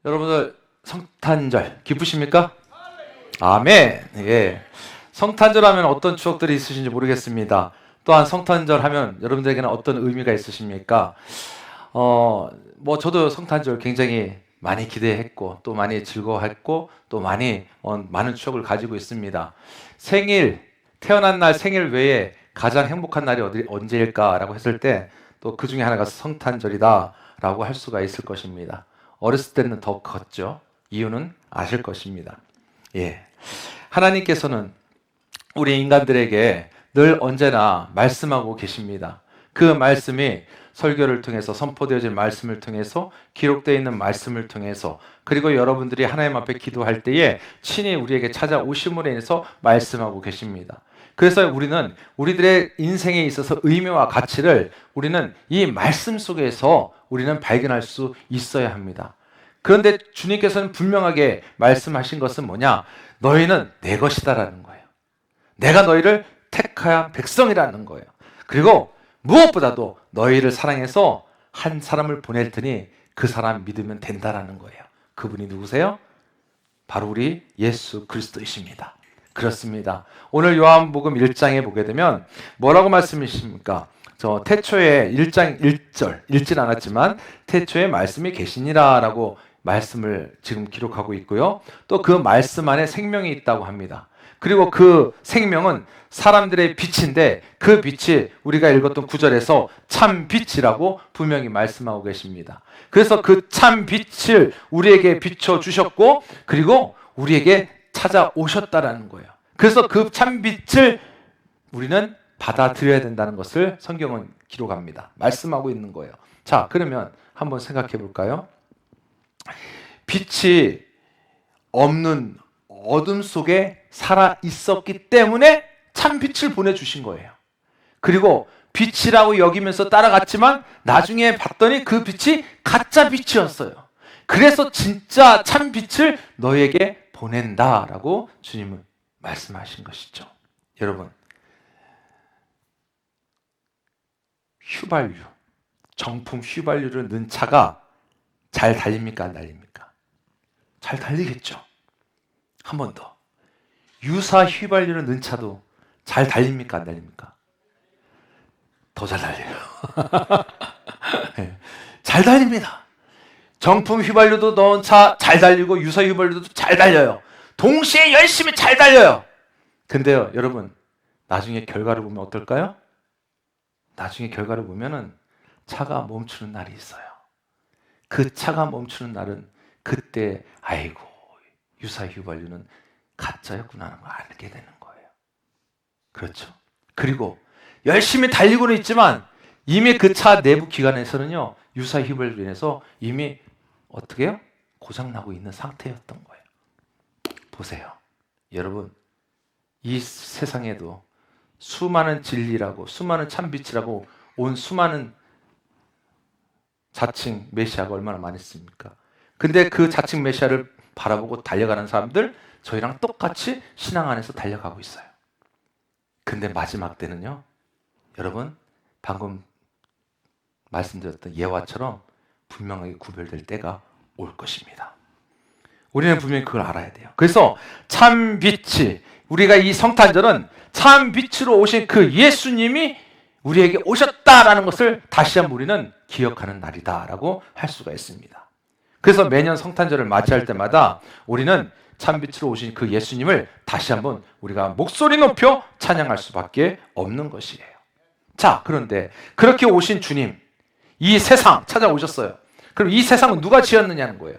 여러분들 성탄절 기쁘십니까? 아멘. 예. 성탄절 하면 어떤 추억들이 있으신지 모르겠습니다. 또한 성탄절 하면 여러분들에게는 어떤 의미가 있으십니까? 저도 성탄절 굉장히 많이 기대했고 또 많이 즐거워했고 또 많은 추억을 가지고 있습니다. 태어난 날 생일 외에 가장 행복한 날이 언제일까라고 했을 때 또 그 중에 하나가 성탄절이다라고 할 수가 있을 것입니다. 어렸을 때는 더 컸죠. 이유는 아실 것입니다. 예. 하나님께서는 우리 인간들에게 늘 언제나 말씀하고 계십니다. 그 말씀이 설교를 통해서 선포되어진 말씀을 통해서 기록되어 있는 말씀을 통해서 그리고 여러분들이 하나님 앞에 기도할 때에 친히 우리에게 찾아오심으로 인해서 말씀하고 계십니다. 그래서 우리는 우리들의 인생에 있어서 의미와 가치를 우리는 이 말씀 속에서 우리는 발견할 수 있어야 합니다. 그런데 주님께서는 분명하게 말씀하신 것은 뭐냐? 너희는 내 것이다라는 거예요. 내가 너희를 택한 백성이라는 거예요. 그리고 무엇보다도 너희를 사랑해서 한 사람을 보낼 테니 그 사람 믿으면 된다라는 거예요. 그분이 누구세요? 바로 우리 예수 그리스도이십니다. 그렇습니다. 오늘 요한복음 1장에 보게 되면 뭐라고 말씀이십니까? 태초에 1장 1절 읽진 않았지만 태초에 말씀이 계시니라 라고 말씀을 지금 기록하고 있고요. 또 그 말씀 안에 생명이 있다고 합니다. 그리고 그 생명은 사람들의 빛인데 그 빛이 우리가 읽었던 9절에서 참 빛이라고 분명히 말씀하고 계십니다. 그래서 그 참 빛을 우리에게 비춰 주셨고 그리고 우리에게 찾아오셨다라는 거예요. 그래서 그 참 빛을 우리는 받아들여야 된다는 것을 성경은 기록합니다. 말씀하고 있는 거예요. 자, 그러면 한번 생각해 볼까요? 빛이 없는 어둠 속에 살아 있었기 때문에 참 빛을 보내주신 거예요. 그리고 빛이라고 여기면서 따라갔지만 나중에 봤더니 그 빛이 가짜 빛이었어요. 그래서 진짜 참 빛을 너에게 보낸다라고 주님은 말씀하신 것이죠. 여러분, 정품 휘발유를 넣은 차가 잘 달립니까? 안 달립니까? 잘 달리겠죠. 한 번 더. 유사 휘발유를 넣은 차도 잘 달립니까? 안 달립니까? 더 잘 달려요. 네. 잘 달립니다. 정품 휘발유도 넣은 차 잘 달리고 유사 휘발유도 잘 달려요. 동시에 열심히 잘 달려요. 근데요, 여러분, 나중에 결과를 보면 어떨까요? 나중에 결과를 보면은 차가 멈추는 날이 있어요. 그 차가 멈추는 날은 그때 아이고 유사 휘발유는 가짜였구나 하는 걸 알게 되는 거예요. 그렇죠. 그리고 열심히 달리고는 있지만 이미 그 차 내부 기관에서는요 유사 휘발유로 인해서 이미 어떻게 해요? 고장나고 있는 상태였던 거예요. 보세요. 여러분, 이 세상에도 수많은 진리라고 수많은 참빛이라고 온 수많은 자칭 메시아가 얼마나 많이 있습니까? 근데 그 자칭 메시아를 바라보고 달려가는 사람들 저희랑 똑같이 신앙 안에서 달려가고 있어요. 근데 마지막 때는요, 여러분 방금 말씀드렸던 예화처럼 분명하게 구별될 때가 올 것입니다. 우리는 분명히 그걸 알아야 돼요. 그래서 참 빛이 우리가 이 성탄절은 참 빛으로 오신 그 예수님이 우리에게 오셨다라는 것을 다시 한번 우리는 기억하는 날이다라고 할 수가 있습니다. 그래서 매년 성탄절을 맞이할 때마다 우리는 참빛으로 오신 그 예수님을 다시 한번 우리가 목소리 높여 찬양할 수밖에 없는 것이에요. 자, 그런데 그렇게 오신 주님, 이 세상 찾아오셨어요. 그럼 이 세상은 누가 지었느냐는 거예요.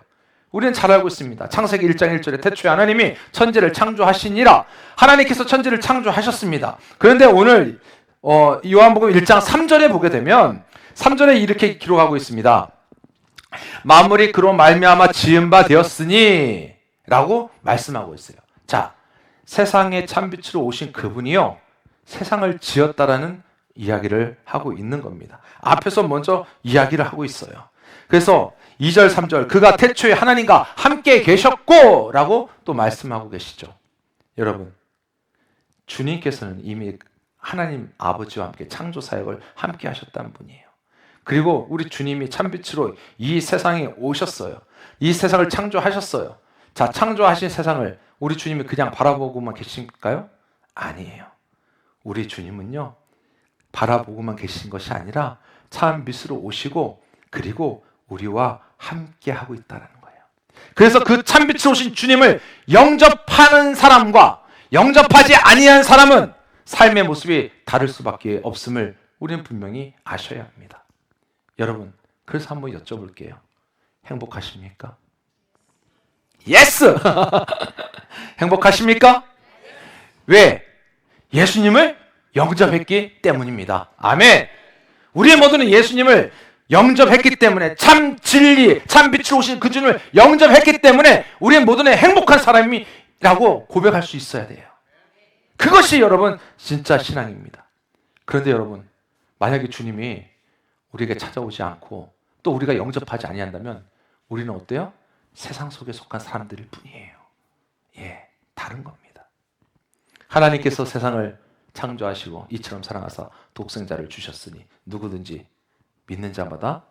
우리는 잘 알고 있습니다. 창세기 1장 1절에 태초에 하나님이 천지를 창조하시니라. 하나님께서 천지를 창조하셨습니다. 그런데 오늘 요한복음 1장 3절에 보게 되면 3절에 이렇게 기록하고 있습니다. 만물이 그로 말미암아 지은 바 되었으니 라고 말씀하고 있어요. 자, 세상의 참빛으로 오신 그분이요 세상을 지었다라는 이야기를 하고 있는 겁니다. 앞에서 먼저 이야기를 하고 있어요. 그래서 2절 3절 그가 태초에 하나님과 함께 계셨고 라고 또 말씀하고 계시죠. 여러분, 주님께서는 이미 하나님 아버지와 함께 창조 사역을 함께 하셨다는 분이에요. 그리고 우리 주님이 참빛으로 이 세상에 오셨어요. 이 세상을 창조하셨어요. 자, 창조하신 세상을 우리 주님이 그냥 바라보고만 계실까요? 아니에요. 우리 주님은요, 바라보고만 계신 것이 아니라 참 빛으로 오시고 그리고 우리와 함께 하고 있다는 거예요. 그래서 그 참 빛으로 오신 주님을 영접하는 사람과 영접하지 아니한 사람은 삶의 모습이 다를 수밖에 없음을 우리는 분명히 아셔야 합니다. 여러분, 그래서 한번 여쭤볼게요. 행복하십니까? 예스! 행복하십니까? 왜? 예수님을 영접했기 때문입니다. 아멘! 우리의 모두는 예수님을 영접했기 때문에, 참 진리, 참 빛으로 오신 그 주님을 영접했기 때문에 우리의 모두는 행복한 사람이라고 고백할 수 있어야 돼요. 그것이 여러분 진짜 신앙입니다. 그런데 여러분, 만약에 주님이 우리에게 찾아오지 않고 또 우리가 영접하지 아니한다면 우리는 어때요? 세상 속에 속한 사람들일 뿐이에요. 예, 다른 겁니다. 하나님께서 세상을 창조하시고 이처럼 사랑하사 독생자를 주셨으니 누구든지 믿는 자마다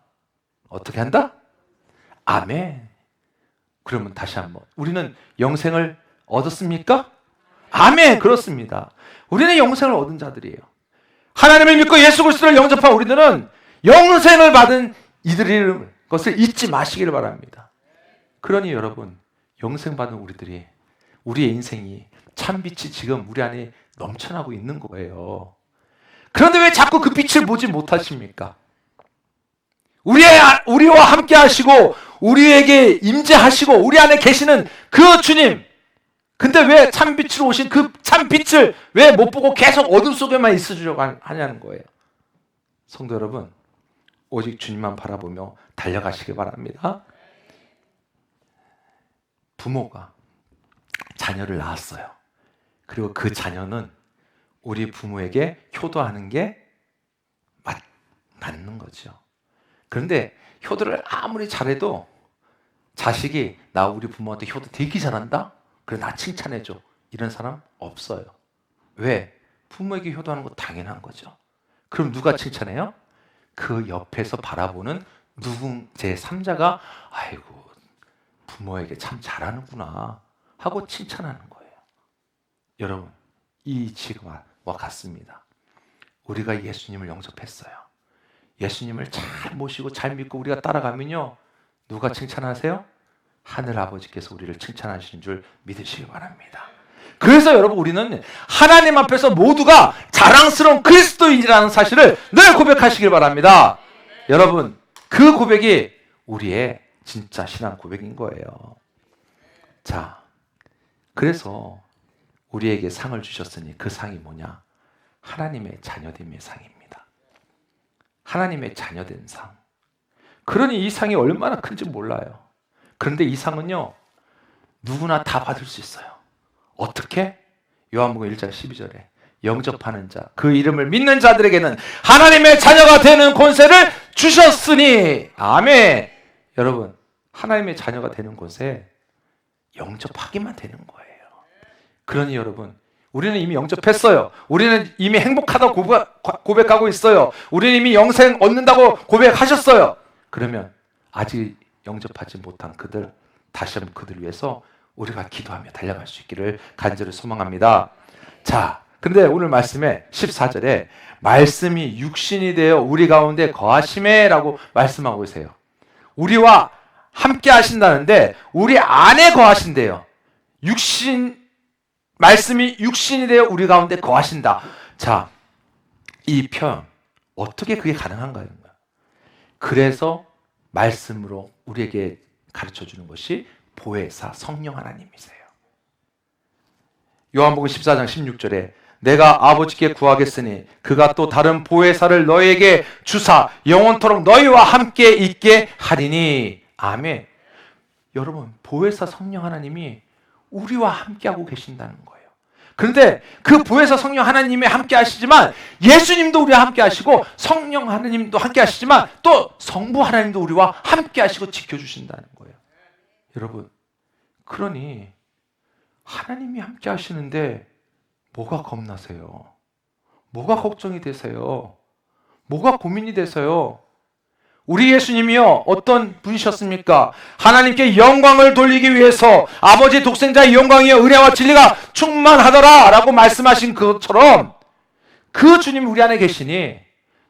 어떻게 한다? 아멘. 그러면 다시 한번, 우리는 영생을 얻었습니까? 아멘. 그렇습니다. 우리는 영생을 얻은 자들이에요. 하나님을 믿고 예수 그리스도를 영접한 우리들은 영생을 받은 이들의 것을 잊지 마시기를 바랍니다. 그러니 여러분, 영생 받은 우리들이, 우리의 인생이 참빛이 지금 우리 안에 넘쳐나고 있는 거예요. 그런데 왜 자꾸 그 빛을 보지 못하십니까? 우리와 함께 하시고 우리에게 임재하시고 우리 안에 계시는 그 주님, 근데 왜 참빛으로 오신 그 참빛을 왜 못 보고 계속 어둠 속에만 있으려고 하냐는 거예요. 성도 여러분, 오직 주님만 바라보며 달려가시기 바랍니다. 부모가 자녀를 낳았어요. 그리고 그 자녀는 우리 부모에게 효도하는 게 맞는 거죠. 그런데 효도를 아무리 잘해도 자식이 나 우리 부모한테 효도 되게 잘한다? 그래 나 칭찬해줘. 이런 사람 없어요. 왜? 부모에게 효도하는 거 당연한 거죠. 그럼 누가 칭찬해요? 그 옆에서 바라보는 제3자가 아이고 부모에게 참 잘하는구나 하고 칭찬하는 거예요. 여러분, 이 지금과 같습니다. 우리가 예수님을 영접했어요. 예수님을 잘 모시고 잘 믿고 우리가 따라가면요, 누가 칭찬하세요? 하늘 아버지께서 우리를 칭찬하시는 줄 믿으시기 바랍니다. 그래서 여러분, 우리는 하나님 앞에서 모두가 자랑스러운 그리스도인이라는 사실을 늘 고백하시길 바랍니다. 여러분, 그 고백이 우리의 진짜 신앙 고백인 거예요. 자, 그래서 우리에게 상을 주셨으니 그 상이 뭐냐? 하나님의 자녀됨의 상입니다. 하나님의 자녀된 상. 그러니 이 상이 얼마나 큰지 몰라요. 그런데 이 상은요, 누구나 다 받을 수 있어요. 어떻게? 요한복음 1장 12절에 영접하는 자, 그 이름을 믿는 자들에게는 하나님의 자녀가 되는 권세를 주셨으니. 아멘. 여러분, 하나님의 자녀가 되는 곳에 영접하기만 되는 거예요. 그러니 여러분, 우리는 이미 영접했어요. 우리는 이미 행복하다고 고백하고 있어요. 우리는 이미 영생 얻는다고 고백하셨어요. 그러면 아직 영접하지 못한 그들, 다시 한번 그들 위해서 우리가 기도하며 달려갈 수 있기를 간절히 소망합니다. 자, 근데 오늘 말씀에 14절에 말씀이 육신이 되어 우리 가운데 거하심에 라고 말씀하고 계세요. 우리와 함께 하신다는데 우리 안에 거하신대요. 말씀이 육신이 되어 우리 가운데 거하신다. 자, 이 표현 어떻게 그게 가능한가요? 그래서 말씀으로 우리에게 가르쳐주는 것이 보혜사 성령 하나님이세요. 요한복음 14장 16절에 내가 아버지께 구하겠으니 그가 또 다른 보혜사를 너희에게 주사 영원토록 너희와 함께 있게 하리니. 아멘. 여러분, 보혜사 성령 하나님이 우리와 함께하고 계신다는 거예요. 그런데 그 보혜사 성령 하나님이 함께 하시지만 예수님도 우리와 함께 하시고 성령 하나님도 함께 하시지만 또 성부 하나님도 우리와 함께 하시고 지켜주신다는 거예요. 여러분, 그러니 하나님이 함께 하시는데 뭐가 겁나세요? 뭐가 걱정이 되세요? 뭐가 고민이 되세요? 우리 예수님이요 어떤 분이셨습니까? 하나님께 영광을 돌리기 위해서 아버지 독생자의 영광이요 은혜와 진리가 충만하더라 라고 말씀하신 것처럼 그 주님이 우리 안에 계시니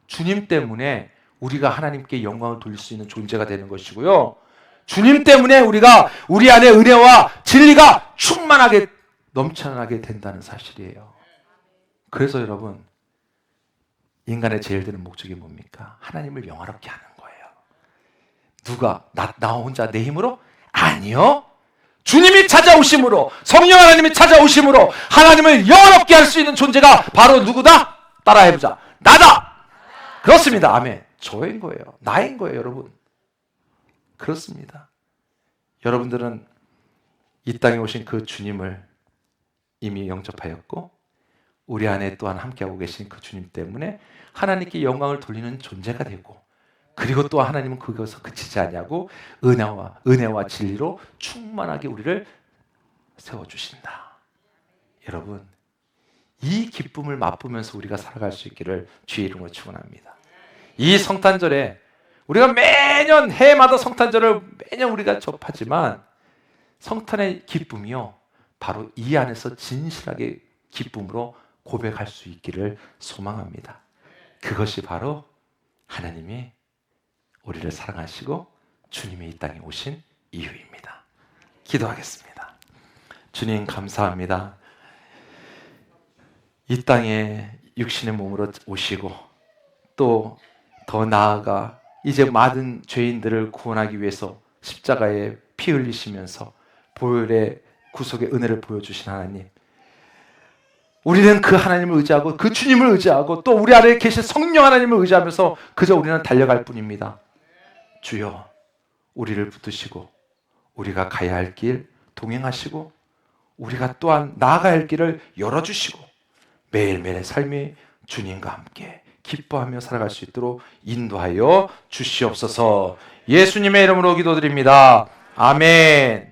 주님 때문에 우리가 하나님께 영광을 돌릴 수 있는 존재가 되는 것이고요, 주님 때문에 우리가 우리 안에 은혜와 진리가 충만하게 넘쳐나게 된다는 사실이에요. 그래서 여러분, 인간의 제일 되는 목적이 뭡니까? 하나님을 영화롭게 하는 거예요. 누가? 나 혼자 내 힘으로? 아니요. 주님이 찾아오심으로, 성령 하나님이 찾아오심으로 하나님을 영화롭게 할 수 있는 존재가 바로 누구다? 따라해보자. 나다! 그렇습니다. 아멘. 저인 거예요. 나인 거예요, 여러분. 그렇습니다. 여러분들은 이 땅에 오신 그 주님을 이미 영접하였고 우리 안에 또한 함께하고 계신 그 주님 때문에 하나님께 영광을 돌리는 존재가 되고, 그리고 또 하나님은 그것에서 그치지 않냐고 은혜와 진리로 충만하게 우리를 세워주신다. 여러분, 이 기쁨을 맛보면서 우리가 살아갈 수 있기를 주의 이름으로 축원합니다. 이 성탄절에 우리가 매년 해마다 성탄절을 매년 우리가 접하지만 성탄의 기쁨이요 바로 이 안에서 진실하게 기쁨으로 고백할 수 있기를 소망합니다. 그것이 바로 하나님이 우리를 사랑하시고 주님이 이 땅에 오신 이유입니다. 기도하겠습니다. 주님 감사합니다. 이 땅에 육신의 몸으로 오시고 또 더 나아가 이제 많은 죄인들을 구원하기 위해서 십자가에 피 흘리시면서 보혈의 구속의 은혜를 보여주신 하나님, 우리는 그 하나님을 의지하고 그 주님을 의지하고 또 우리 안에 계신 성령 하나님을 의지하면서 그저 우리는 달려갈 뿐입니다. 주여, 우리를 붙드시고 우리가 가야 할 길 동행하시고 우리가 또한 나아가야 할 길을 열어주시고 매일매일의 삶이 주님과 함께 기뻐하며 살아갈 수 있도록 인도하여 주시옵소서. 예수님의 이름으로 기도드립니다. 아멘.